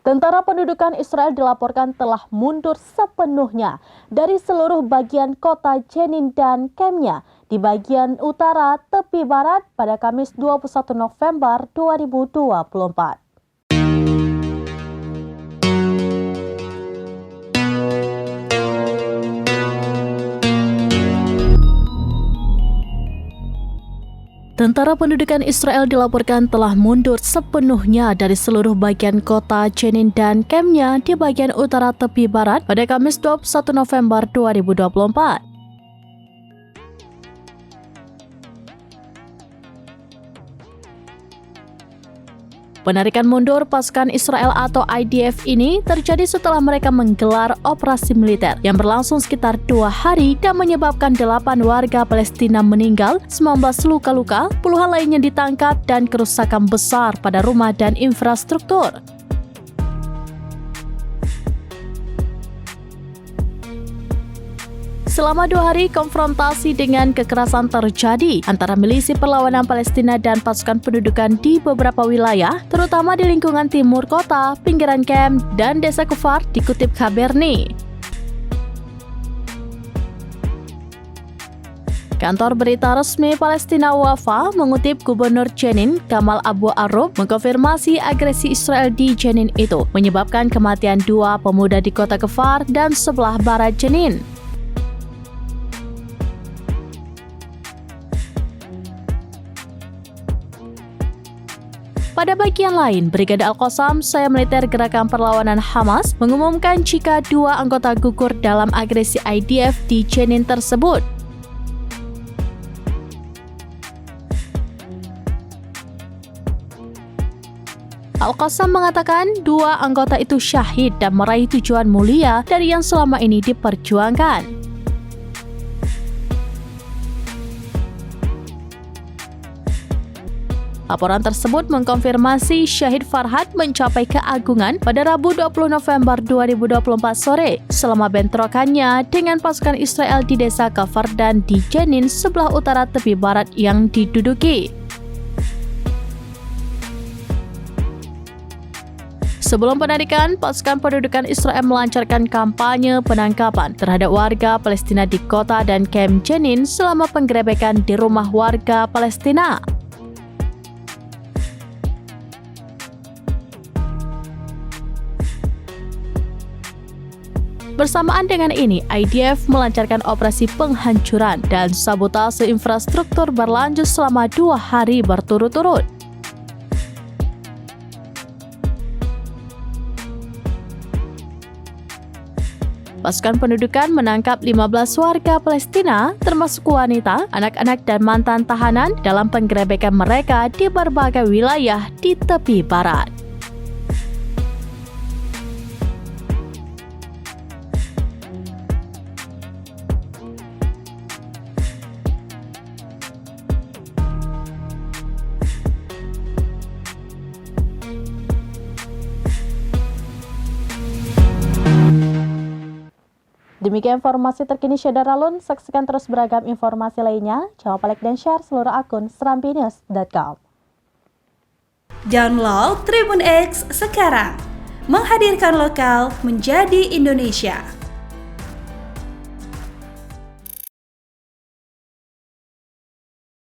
Tentara pendudukan Israel dilaporkan telah mundur sepenuhnya dari seluruh bagian kota Jenin dan Kemnya di bagian utara tepi barat pada Kamis 21 November 2024. Tentara pendudukan Israel dilaporkan telah mundur sepenuhnya dari seluruh bagian kota Jenin dan Kemnya di bagian utara tepi barat pada Kamis 21 November 2024. Penarikan mundur pasukan Israel atau IDF ini terjadi setelah mereka menggelar operasi militer yang berlangsung sekitar 2 hari dan menyebabkan 8 warga Palestina meninggal, 19 luka-luka, puluhan lainnya ditangkap dan kerusakan besar pada rumah dan infrastruktur. Selama 2 hari, konfrontasi dengan kekerasan terjadi antara milisi perlawanan Palestina dan pasukan pendudukan di beberapa wilayah, terutama di lingkungan timur kota, pinggiran Kem, dan desa Kufar, dikutip Kaberni. Kantor berita resmi Palestina Wafa mengutip Gubernur Jenin, Kamal Abu Arub, mengkonfirmasi agresi Israel di Jenin itu menyebabkan kematian 2 pemuda di kota Kufar dan sebelah barat Jenin. Pada bagian lain, Brigade Al-Qassam, sayap militer gerakan perlawanan Hamas, mengumumkan jika 2 anggota gugur dalam agresi IDF di Jenin tersebut. Al-Qassam mengatakan 2 anggota itu syahid dan meraih tujuan mulia dari yang selama ini diperjuangkan. Laporan tersebut mengkonfirmasi Syahid Farhad mencapai keagungan pada Rabu 20 November 2024 sore selama bentrokannya dengan pasukan Israel di desa Kafar dan di Jenin sebelah utara tepi barat yang diduduki. Sebelum penarikan, pasukan pendudukan Israel melancarkan kampanye penangkapan terhadap warga Palestina di kota dan Kem Jenin selama penggerebekan di rumah warga Palestina. Bersamaan dengan ini, IDF melancarkan operasi penghancuran dan sabotase infrastruktur berlanjut selama 2 hari berturut-turut. Pasukan pendudukan menangkap 15 warga Palestina, termasuk wanita, anak-anak, dan mantan tahanan dalam penggerebekan mereka di berbagai wilayah di tepi barat. Demikian informasi terkini Syedaralun. Saksikan terus beragam informasi lainnya. Jangan lupa like dan share seluruh akun serambinews.com. Download Tribun X sekarang. Menghadirkan lokal menjadi Indonesia.